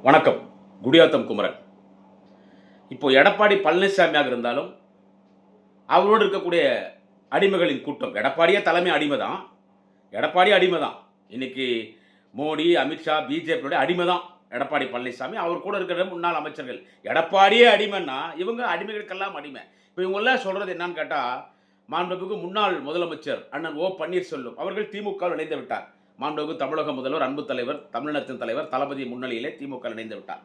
வணக்கம். குடியாத்தம் குமரன். இப்போ எடப்பாடி பழனிசாமியாக இருந்தாலும், அவரோடு இருக்கக்கூடிய அடிமைகளின் கூட்டம். எடப்பாடியே தலைமை அடிமை தான். எடப்பாடியே அடிமை தான். இன்னைக்கு மோடி, அமித்ஷா, பிஜேபியோட அடிமை தான் எடப்பாடி பழனிசாமி. அவர் கூட இருக்கிற முன்னாள் அமைச்சர்கள். எடப்பாடியே அடிமைன்னா, இவங்க அடிமைகளுக்கெல்லாம் அடிமை. இப்போ இவங்கெல்லாம் சொல்றது என்னன்னு கேட்டா, மாண்புமிகு முன்னாள் முதலமைச்சர் அண்ணன் ஓ. பன்னீர்செல்வம் அவர்கள் திமுகவில் இணைந்து விட்டார். மாண்புமிகு தமிழக முதல்வர், அன்பு தலைவர், தமிழினத்தின் தலைவர் தளபதி முன்னிலையிலே திமுக இணைந்து விட்டார்.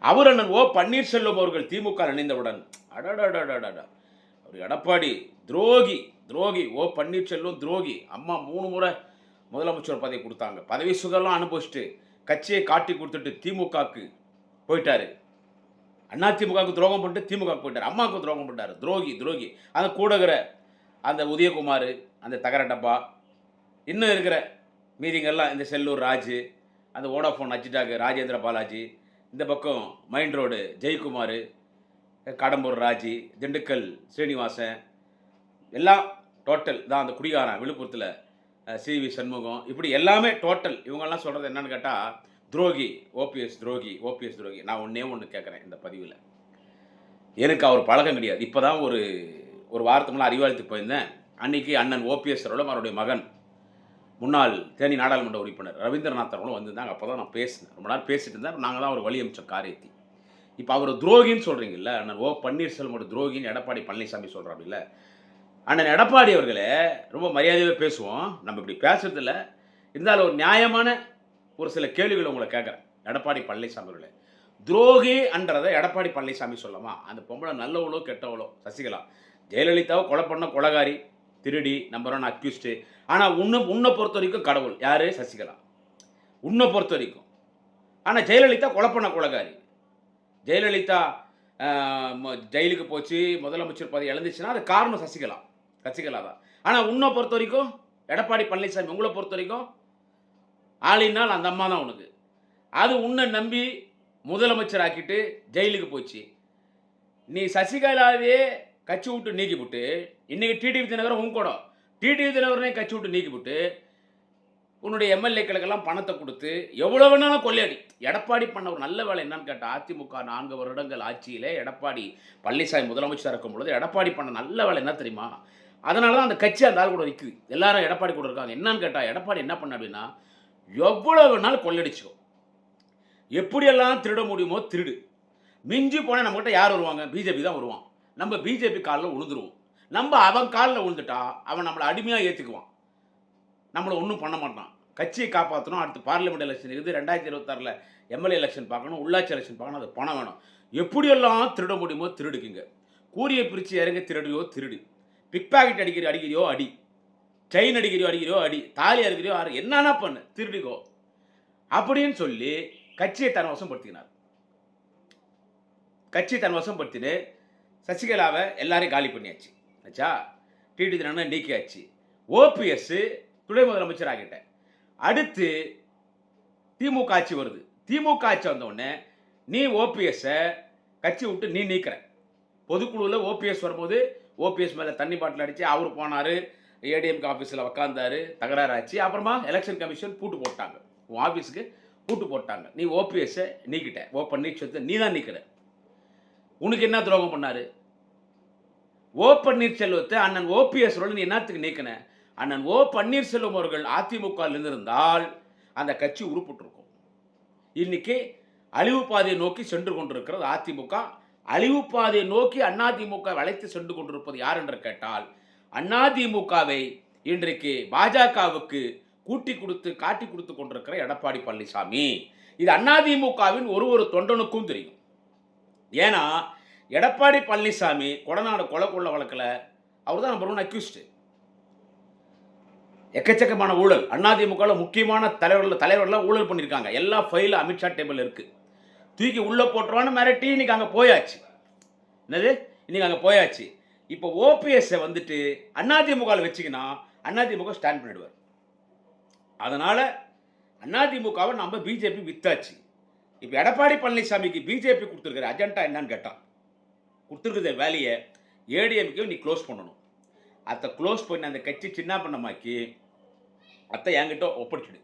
அவர் அண்ணன் ஓ. பன்னீர்செல்வம் அவர்கள் திமுக இணைந்தவுடன் அடடடடடடா, அவர் எடப்பாடி துரோகி, துரோகி, ஓ. பன்னீர்செல்வம் துரோகி. அம்மா 3 முறை முதலமைச்சர் பதவி கொடுத்தாங்க. பதவி சுகம்லாம் அனுபவிச்சுட்டு கட்சியை காட்டி கொடுத்துட்டு திமுகவுக்கு போயிட்டாரு. அண்ணா திமுகவுக்கு துரோகம் பண்ணிட்டு திமுகவுக்கு போயிட்டார். அம்மாவுக்கு துரோகம் பண்ணிட்டாரு. துரோகி, துரோகி. அந்த கூடகிற அந்த உதயகுமார், அந்த தகர டப்பா, இன்னும் இருக்கிற மீதிங்கெல்லாம் இந்த செல்லூர் ராஜு, அந்த வோடாஃபோன் அஜிடாக் ராஜேந்திர பாலாஜி, இந்த பக்கம் மைண்ட் ரோடு ஜெயக்குமார், கடம்பூர் ராஜி, திண்டுக்கல் ஸ்ரீனிவாசன், எல்லாம் டோட்டல் தான். அந்த குடிகாரன் விழுப்புரத்தில் சிவி சண்முகம், இப்படி எல்லாமே டோட்டல். இவங்கெல்லாம் சொல்கிறது என்னன்னு கேட்டால், துரோகி, ஓபிஎஸ் துரோகி, ஓபிஎஸ் துரோகி. நான் ஒன்று கேட்குறேன் இந்த பதிவில். எனக்கு அவர் பழக்கம் கிடையாது. இப்போ தான் ஒரு வாரத்துக்கு முன்னாடி அறிவாலயத்துக்கு போயிருந்தேன். அன்றைக்கி அண்ணன் ஓபிஎஸ் அவர்களும் அவருடைய மகன் முன்னாள் தேனி நாடாளுமன்ற உறுப்பினர் ரவீந்திரநாத் அவர்களும் வந்திருந்தாங்க. அப்போ தான் நான் பேசினேன். ரொம்ப நேரம் பேசிட்டு இருந்தேன். நாங்கள் தான் அவர் வழி அமைச்சோம் காரியத்தி. இப்போ அவர் துரோகின்னு சொல்கிறீங்கல்ல, அண்ணன் ஓ. பன்னீர்செல்வம் துரோகின்னு எடப்பாடி பழனிசாமி சொல்கிறாப்பில்ல. அண்ணன் எடப்பாடி அவர்களே ரொம்ப மரியாதையாக பேசுவோம். நம்ம இப்படி பேசுறதில்ல. இருந்தாலும் ஒரு நியாயமான ஒரு சில கேள்விகள் உங்களை கேட்குறேன். எடப்பாடி பழனிசாமி அவர்களே, துரோகி என்றதை எடப்பாடி பழனிசாமி சொல்லமா? அந்த பொம்பளை நல்லவளோ கெட்டவளோ சசிகலா, ஜெயலலிதாவை கொலை பண்ண கொலகாரி, திருடி, நம்பர் 1 அக்யூஸ்டு. ஆனால் உன்னை பொறுத்த வரைக்கும் கடவுள் யார்? சசிகலா. உன்னை பொறுத்த வரைக்கும். ஆனால் ஜெயலலிதா கொலை பண்ண கொலகாரி. ஜெயலலிதா ஜெயிலுக்கு போச்சு, முதலமைச்சர் பதவி இழந்துச்சுன்னா அது காரணம் சசிகலா. சசிகலா தான். ஆனால் உன்னை பொறுத்த வரைக்கும் எடப்பாடி பழனிசாமி, உங்களை பொறுத்த வரைக்கும் ஆளினால் அந்த அம்மா தான் உனக்கு. அது உன்னை நம்பி முதலமைச்சர் ஆக்கிட்டு ஜெயிலுக்கு போச்சு. நீ சசிகலாவே கட்சி விட்டு நீக்கிவிட்டு, இன்றைக்கி டிடிவி தினகரன் உன் கூட டிடிவி தினகரனே கட்சி விட்டு நீக்கிவிட்டு, உன்னுடைய எம்எல்ஏக்களுக்கெல்லாம் பணத்தை கொடுத்து எவ்வளோ வேணாலும் கொள்ளையடி. எடப்பாடி பண்ண ஒரு நல்ல வேலை என்னன்னு கேட்டால், அதிமுக 4 வருடங்கள் ஆட்சியிலே எடப்பாடி பழனிசாமி முதலமைச்சராக இருக்கும் பொழுது எடப்பாடி பண்ண நல்ல வேலை என்ன தெரியுமா? அதனால தான் அந்த கட்சி அந்த ஆள் கூட நிற்குது. எல்லாரும் எடப்பாடி கூட இருக்காங்க. என்னன்னு கேட்டால், எடப்பாடி என்ன பண்ண அப்படின்னா, எவ்வளோ வேணாலும் கொள்ளையடிச்சோ, எப்படியெல்லாம் திருட முடியுமோ திருடு. மிஞ்சி போனால் நம்மகிட்ட யார் வருவாங்க? பிஜேபி தான் வருவான். நம்ம பிஜேபி காலில் விழுந்துருவோம். நம்ம அவன் காலில் விழுந்துட்டா அவன் நம்மளை அடிமையாக ஏற்றுக்குவான். நம்மளை ஒன்றும் பண்ண மாட்டான். கட்சியை காப்பாற்றணும். அடுத்து பார்லிமெண்ட் எலெக்ஷன் இருக்குது. 2026 எம்எல்ஏ எலெக்ஷன் பார்க்கணும், உள்ளாட்சி எலெக்ஷன் பார்க்கணும். அது பணம் வேணும். எப்படியெல்லாம் திருட முடியுமோ திருடுக்குங்க. கூறிய பிரித்து இறங்க திருடியோ திருடு. பிக் பாக்கெட் அடிக்கிறியோ அடி, செயின் அடிக்கிறியோ அடி, தாலி அடிக்கிறியோ என்னன்னா பண்ணு, திருடிக்கோ அப்படின்னு சொல்லி கட்சியை தன் வசப்படுத்தினார். கட்சி தன் வசப்படுத்திட்டு சசிகலாவை எல்லாரையும் காலி பண்ணியாச்சு. ஆச்சா, டிடி தினகரன் நீக்கியாச்சு. ஓபிஎஸ் துணை முதலமைச்சர் ஆகிட்டேன். அடுத்து திமுக ஆட்சி வருது. திமுக ஆட்சி வந்தவுடனே நீ ஓபிஎஸ்ஸை கட்சி விட்டு நீ நீக்கிற. பொதுக்குழுவில் ஓபிஎஸ் வரும்போது ஓபிஎஸ் மேலே தண்ணி பாட்டில் அடித்து அவர் போனார். ஏடிஎம்கே ஆஃபீஸில் உக்காந்தார், தகராறு ஆச்சு. அப்புறமா எலெக்ஷன் கமிஷன் பூட்டு போட்டாங்க. உன் ஆஃபீஸுக்கு பூட்டு போட்டாங்க. நீ ஓபிஎஸ்ஸை நீக்கிட்ட. ஓ. பன்னீர்செல்வத்தை நீ தான் நீக்கிற. உனக்கு என்ன துரோகம் பண்ணார்? ஓ. பன்னீர்செல்வத்தை அண்ணன் ஓபிஎஸ் நீ என்னத்துக்கு நீக்கின? அண்ணன் ஓ. பன்னீர்செல்வம் அவர்கள் அதிமுகவில் இருந்திருந்தால் அந்த கட்சி உருப்பட்டிருக்கும். இன்னைக்கு அழிவு பாதையை நோக்கி சென்று கொண்டிருக்கிறது அதிமுக. அழிவு பாதையை நோக்கி அதிமுக வளைத்து சென்று கொண்டிருப்பது யார் என்று கேட்டால், அதிமுகவை இன்றைக்கு பாஜகவுக்கு கூட்டி கொடுத்து காட்டி கொடுத்து கொண்டிருக்கிற எடப்பாடி பழனிசாமி. இது அதிமுகவின் ஒரு தொண்டனுக்கும் தெரியும். ஏன்னா எடப்பாடி பழனிசாமி கொடநாடு கொலை கொள்ள வழக்கில் அவர் தான் நம்பர் 1 அக்யூஸ்டு. எக்கச்சக்கமான ஊழல். அதிமுகவில் முக்கியமான தலைவர்கள்லாம் ஊழல் பண்ணியிருக்காங்க. எல்லா ஃபைலும் அமித்ஷா டேபிள் இருக்குது. தூக்கி உள்ளே போட்டுருவான்னு மிரட்டி இன்னைக்கு அங்கே போயாச்சு. என்னது, இன்னைக்கு அங்கே போயாச்சு. இப்போ ஓபிஎஸ்ஸை வந்துட்டு அதிமுகவில் வச்சுக்கினா அதிமுக ஸ்டாண்ட் பண்ணிடுவார். அதனால் அதிமுகவை நம்ம பிஜேபி வித்தாச்சு. இப்போ எடப்பாடி பழனிசாமிக்கு பிஜேபி கொடுத்துருக்கிற அஜெண்டா என்னன்னு கேட்டான், கொடுத்துருக்கிற வேலையை ஏடிஎம்கே நீ க்ளோஸ் பண்ணணும். அதை க்ளோஸ் பண்ணி அந்த கட்சி சின்ன பண்ணமாக்கி அத்தை என்கிட்ட ஒப்படைச்சிடு.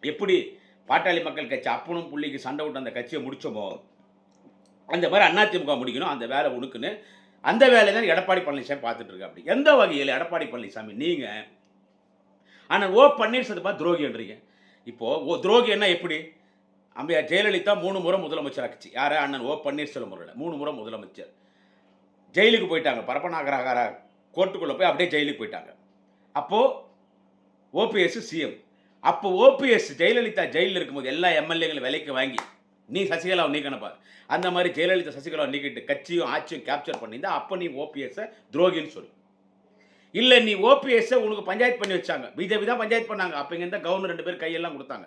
எப்படி பாட்டாளி மக்கள் கட்சி அப்பனும் புள்ளிக்கு சண்டை விட்டு அந்த கட்சியை முடிச்சோமோ, அந்த மாதிரி அதிமுக முடிக்கணும். அந்த வேலை உனக்குன்னு அந்த வேலையை தான் எடப்பாடி பழனிசாமி பார்த்துட்டு இருக்காரு. அப்படி எந்த வகையில் எடப்பாடி பழனிசாமி நீங்க ஆனால் பன்னீர்செல்வம் பார்த்து துரோகின்றீங்க. இப்போ துரோகி என்ன எப்படி? அம்மையார் ஜெயலலிதா 3 முறை முதலமைச்சர் ஆச்சு. யார்? அண்ணன் பன்னீர்செல்வம் அவர்கள் 3 முறை முதலமைச்சர். ஜெயிலுக்கு போயிட்டாங்க. பரப்பநாகர கோர்ட்டுக்குள்ளே போய் அப்படியே ஜெயிலுக்கு போயிட்டாங்க. அப்போது ஓபிஎஸ் சிஎம். அப்போ ஓபிஎஸ் ஜெயலலிதா ஜெயிலில் இருக்கும்போது எல்லா எம்எல்ஏங்களும் விலைக்கு வாங்கி நீ சசிகலாவை நீக்கணுப்பா. அந்த மாதிரி ஜெயலலிதா சசிகலாவை நீக்கிட்டு கட்சியும் ஆட்சியும் கேப்சர் பண்ணியிருந்தா அப்போ நீ ஓபிஎஸ்ஸை துரோகின்னு சொல்லு. இல்லை நீ ஓபிஎஸ்ஸை உனக்கு பஞ்சாயத்து பண்ணி வச்சாங்க. பிஜேபி தான் பஞ்சாயத்து பண்ணாங்க. அப்போ இங்கே இருந்தால் கவர்னர் 2 பேர் கையெல்லாம் கொடுத்தாங்க.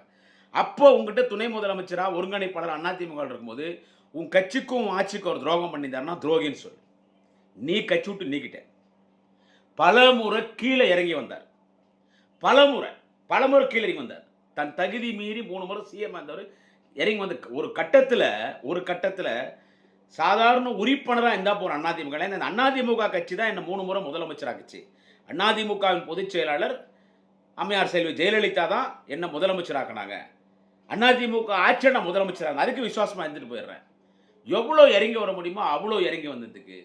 அப்போ உங்ககிட்ட துணை முதலமைச்சராக ஒருங்கிணைப்பாளர் அதிமுக இருக்கும்போது உன் கட்சிக்கும் ஆட்சிக்கும் ஒரு துரோகம் பண்ணியிருந்தாருன்னா துரோகின்னு சொல்லு. நீ கட்சி விட்டு நீக்கிட்ட. பல முறை கீழே இறங்கி வந்தார். பலமுறை கீழே இறங்கி வந்தார். தன் தகுதி மீறி 3 முறை சிஎம் வந்தவர் இறங்கி வந்து ஒரு கட்டத்தில் சாதாரண உறுப்பினராக இருந்தால் போகிற அதிமுக. இந்த அதிமுக கட்சி தான் என்ன 3 முறை முதலமைச்சராக்குச்சு. அதிமுகவின் பொதுச் செயலாளர் அம்மையார் செல்வி ஜெயலலிதா தான் என்ன முதலமைச்சராக்கினாங்க. அதிமுக ஆட்சியை முதலமைச்சராக அதுக்கு விசுவாசமாக இருந்துட்டு போயிடுறேன். எவ்வளோ இறங்கி வர முடியுமோ அவ்வளோ இறங்கி வந்ததுக்கு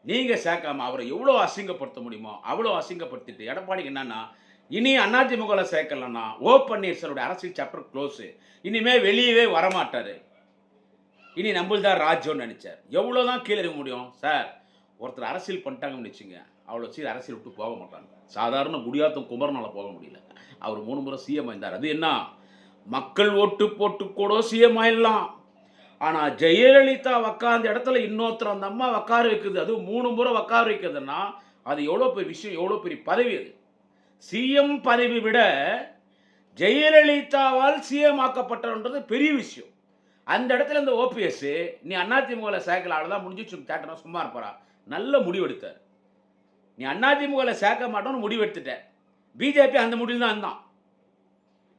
நீங்கள் சேர்க்காம அவரை எவ்வளோ அசிங்கப்படுத்த முடியுமோ அவ்வளோ அசிங்கப்படுத்திட்டு எடப்பாடிக்கு என்னன்னா இனி அதிமுகவில் சேர்க்கலன்னா பன்னீர்செல்வருடைய அரசியல் சாப்டர் க்ளோஸு. இனிமேல் வெளியவே வரமாட்டார். இனி நம்மள்தான் ராஜ்யம்னு நினச்சார். எவ்வளோ தான் கீழே இருக்க முடியும் சார்? ஒருத்தர் அரசியல் பண்ணிட்டாங்கன்னு வச்சுங்க, அவ்வளோ சீர் அரசியல் விட்டு போக மாட்டாங்க. சாதாரண குடியாத்தம் குமரனால் போக முடியல. அவர் 3 முறை சிஎம் ஆயிருந்தார். அது என்ன மக்கள் ஓட்டு போட்டு கூட சிஎம் ஆயிடலாம். ஆனால் ஜெயலலிதா உக்காந்த இடத்துல இன்னொருத்தர் அந்த அம்மா உட்கார வைக்குது. அது 3 முறை உட்கார வைக்கிறதுன்னா அது எவ்வளோ பெரிய விஷயம், எவ்வளோ பெரிய பதவி. அது சிஎம் பதவி விட ஜெயலலிதாவால் சிஎம் ஆக்கப்பட்டன்றது பெரிய விஷயம். அந்த இடத்துல இந்த ஓபிஎஸ் நீ அதிமுகவில் சேர்க்கல அவ்வளோதான் முடிஞ்சிச்சு கேட்டனா சும்மா இருப்பாரா? நல்ல முடிவெடுத்தார். நீ அதிமுகவில் சேர்க்க மாட்டோன்னு முடிவெடுத்துட்ட. பிஜேபி அந்த முடிவு தான் இருந்தான்.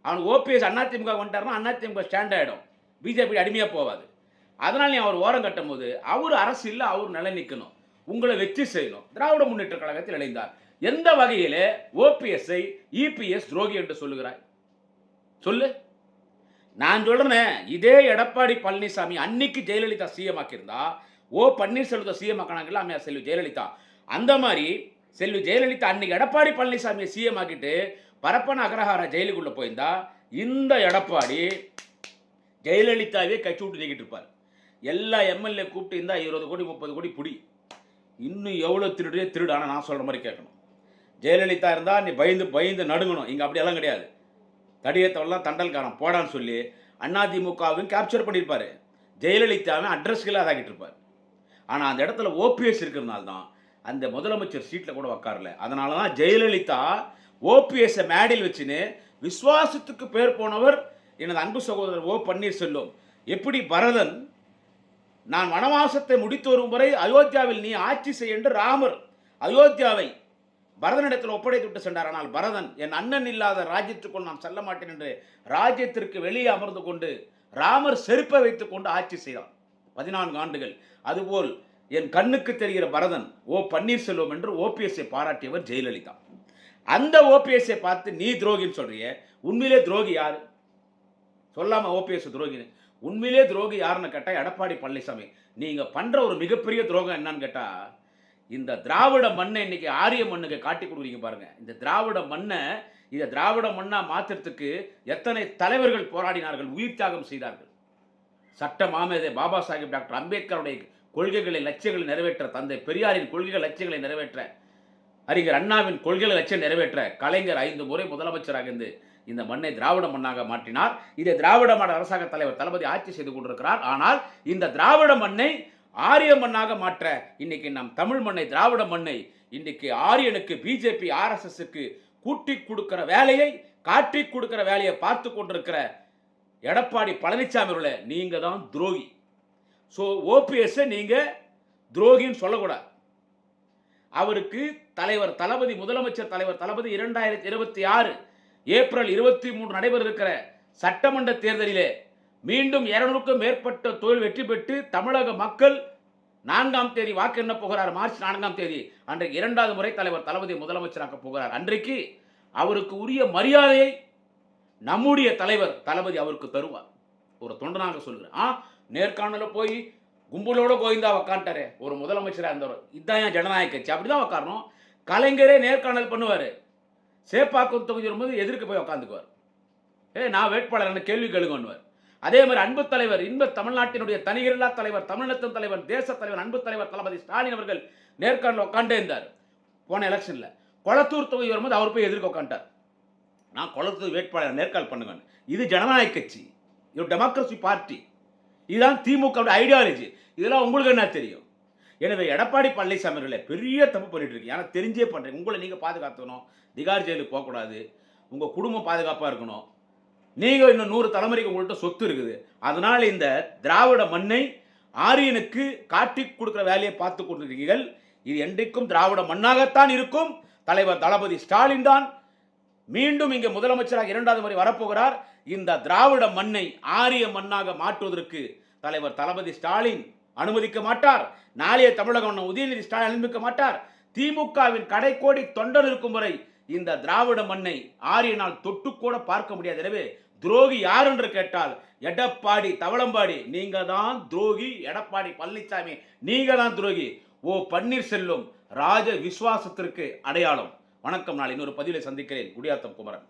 அவனுக்கு ஓபிஎஸ் அதிமுக வந்துட்டாருன்னா அதிமுக ஸ்டாண்ட் ஆகிடும். பிஜேபி அடிமையாக போவாது. அதனால் நீ அவர் ஓரம் கட்டும் போது அவர் அரசியலில் அவர் நிலை நிற்கணும், உங்களை வெற்றி செய்யணும். திராவிட முன்னேற்ற கழகத்தில் இணைந்தார். எந்த வகையில் ஓபிஎஸ்ஐ இபிஎஸ் துரோகி என்று சொல்லுகிறாய்? சொல்லு. நான் சொல்றேன், இதே எடப்பாடி பழனிசாமி அன்னைக்கு ஜெயலலிதா சிஎம் ஆக்கியிருந்தா பன்னீர்செல்வத்தை சிஎம் ஆக்கினாங்கல்ல அம்மையார் செல்வி ஜெயலலிதா, அந்த மாதிரி செல்வி ஜெயலலிதா அன்னைக்கு எடப்பாடி பழனிசாமியை சிஎம் ஆக்கிட்டு பரப்பன அக்ரஹார ஜெயிலுக்குள்ளே போயிருந்தா இந்த எடப்பாடி ஜெயலலிதாவே கட்சி விட்டு நீக்கிட்டு இருப்பார். எல்லா எம்எல்ஏ கூப்பிட்டு இருந்தால் 20 கோடி 30 கோடி பிடி. இன்னும் எவ்வளோ திருடு. ஆனால் நான் சொல்கிற மாதிரி கேட்கணும். ஜெயலலிதா இருந்தால் நீ பயந்து நடுங்கணும். இங்கே அப்படியெல்லாம் கிடையாது. தடியத்தவெல்லாம் தண்டல்காரன் போடான்னு சொல்லி அதிமுகவையும் கேப்சர் பண்ணியிருப்பார். ஜெயலலிதாவை அட்ரஸ்களாக அதாக்கிட்டு இருப்பார். ஆனால் அந்த இடத்துல ஓபிஎஸ் இருக்கிறதுனால தான் அந்த முதலமைச்சர் சீட்டில் கூட உட்காரல. அதனால தான் ஜெயலலிதா ஓபிஎஸ்ஸை மேடையில் வச்சுன்னு விசுவாசத்துக்கு பேர் போனவர் எனது அன்பு சகோதரர் பன்னீர்செல்வம். எப்படி பரதன் நான் வனவாசத்தை முடித்து வரும் வரை அயோத்தியாவில் நீ ஆட்சி செய்ய என்று ராமர் அயோத்தியாவை பரதனிடத்தில் ஒப்படைத்து விட்டு சென்றார். ஆனால் பரதன் என் அண்ணன் இல்லாத ராஜ்யத்துக்குள் நான் செல்ல மாட்டேன் என்று ராஜ்யத்திற்கு வெளியே அமர்ந்து கொண்டு ராமர் செருப்பை வைத்துக் கொண்டு ஆட்சி செய்தார் 14 ஆண்டுகள். அதுபோல் என் கண்ணுக்கு தெரிகிற பரதன் பன்னீர்செல்வம் என்று ஓபிஎஸ்ஐ பாராட்டியவர் ஜெயலலிதா. அந்த ஓபிஎஸ்ஐ பார்த்து நீ துரோகின்னு சொல்றிய. உண்மையிலே துரோகி யாரு? சொல்லாம ஓபிஎஸ் துரோகின்னு. உண்மையிலே துரோகி யாருன்னு கேட்டால் எடப்பாடி பழனிசாமி. நீங்க பண்ற ஒரு மிகப்பெரிய துரோகம் என்னன்னு கேட்டா, இந்த திராவிட மண்ணை இன்னைக்கு ஆரிய மண்ணுக்கு காட்டி கொடுக்குறீங்க பாருங்க. இந்த திராவிட மண்ணை இதை திராவிட மண்ணா மாற்றுறதுக்கு எத்தனை தலைவர்கள் போராடினார்கள், உயிர் தியாகம் செய்தார்கள். சட்ட மாமேதை பாபா சாஹிப் டாக்டர் அம்பேத்கருடைய கொள்கைகளை லட்சியங்களை நிறைவேற்ற, தந்தை பெரியாரின் கொள்கைகள் லட்சியங்களை நிறைவேற்ற, அறிஞர் அண்ணாவின் கொள்கைகளை லட்சியம் நிறைவேற்ற கலைஞர் 5 முறை முதலமைச்சராக இருந்து இந்த மண்ணை திராவிட மண்ணாக மாற்றினார். இதை திராவிட மண்ண அரசாங்க தலைவர் தளபதி ஆட்சி செய்து கொண்டிருக்கிறார். ஆனால் இந்த திராவிட மண்ணை ஆரிய மண்ணாக மாற்ற இன்னைக்கு நம் தமிழ் மண்ணை திராவிட மண்ணை இன்னைக்கு ஆரியனுக்கு பிஜேபி ஆர்எஸ்எஸ்க்கு கூட்டி கொடுக்கிற வேலையை காட்டி கொடுக்கிற வேலையை பார்த்து கொண்டிருக்கிற எடப்பாடி பழனிசாமி அவர்களே, நீங்க தான் துரோகி. ஸோ ஓபிஎஸ் நீங்க துரோகின்னு சொல்லக்கூடாது. அவருக்கு தலைவர் தளபதி முதலமைச்சர் தலைவர் தளபதி 2026 ஏப்ரல் 23 நடைபெற இருக்கிற சட்டமன்ற தேர்தலிலே மீண்டும் 200க்கும் மேற்பட்ட தொழில் வெற்றி பெற்று தமிழக மக்கள் 4ஆம் தேதி வாக்கு எண்ண போகிறார். மார்ச் 4ஆம் தேதி அன்றைக்கு 2வது முறை தலைவர் தளபதி முதலமைச்சராக போகிறார். அன்றைக்கு அவருக்கு உரிய மரியாதையை நம்முடைய தலைவர் தளபதி அவருக்கு தருவார். ஒரு தொண்டனாக சொல்கிறேன். நேர்காணல போய் கும்பலோட கோவிந்தா உக்காண்டாரு ஒரு முதலமைச்சராக இருந்தவர். இதுதான் என் ஜனநாயக கட்சி. அப்படிதான் உட்காரணும். கலைஞரே நேர்காணல் பண்ணுவார். சேப்பாக்கம் தொகுதி வரும்போது எதிர்க்க போய் உட்காந்துக்குவார். நான் வேட்பாளர் என்ன கேள்வி கேளுங்கன்னுவார். அதே மாதிரி அன்பு தலைவர், இன்ப தமிழ்நாட்டினுடைய தனிகரில்லா தலைவர், தமிழகத்தின் தலைவர், தேச தலைவர், அன்பு தலைவர் தளபதி ஸ்டாலின் அவர்கள் நேர்காணல் உட்காண்டே இருந்தார். போன எலெக்ஷன்ல கொளத்தூர் தொகுதி வரும்போது அவர் போய் எதிர்க்க உட்காண்டார். நான் கொளத்தூர் வேட்பாளர் நேர்காணல் பண்ணுவேன். இது ஜனநாயக கட்சி, இது டெமோக்ரஸி பார்ட்டி, இதுதான் திமுக ஐடியாலஜி. இதெல்லாம் உங்களுக்கு என்ன தெரியும்? எனவே எடப்பாடி பழனிசாமி அவர்களே பெரிய தப்பு பண்ணிட்டு இருக்கீங்க. ஆனால் தெரிஞ்சே பண்றீங்க. உங்களை நீங்க பாதுகாத்துக்கணும். திகார் ஜெயிலுக்கு போகக்கூடாது. உங்க குடும்பம் பாதுகாப்பாக இருக்கணும். நீங்க இன்னும் 100 தலைமுறைக்கு உங்கள்கிட்ட சொத்து இருக்குது. அதனால இந்த திராவிட மண்ணை ஆரியனுக்கு காட்டி கொடுக்கிற வேலையை பார்த்து கொண்டிருக்கீர்கள். இது என்றைக்கும் திராவிட மண்ணாகத்தான் இருக்கும். தலைவர் தளபதி ஸ்டாலின் தான் மீண்டும் இங்கே முதலமைச்சராக 2வது முறை வரப்போகிறார். இந்த திராவிட மண்ணை ஆரிய மண்ணாக மாற்றுவதற்கு தலைவர் தளபதி ஸ்டாலின் அனுமதிக்க மாட்டார். நாளைய தமிழகம் உதயநிதி ஸ்டாலின் அனுமதிக்க மாட்டார். திமுகவின் கடைக்கோடி தொண்டர் இருக்கும் வரை இந்த திராவிட மண்ணை ஆரியனால் தொட்டுக்கூட பார்க்க முடியாது. எனவே துரோகி யார் என்று கேட்டால் எடப்பாடி தவளம்பாடி. நீங்க தான் துரோகி. எடப்பாடி பழனிசாமி நீங்க தான் துரோகி. பன்னீர்செல்வம் ராஜ விசுவாசத்திற்கு அடையாளம். வணக்கம். நாளை இன்னொரு பதிவில் சந்திக்கிறேன். குடியாத்தம் குமரன்.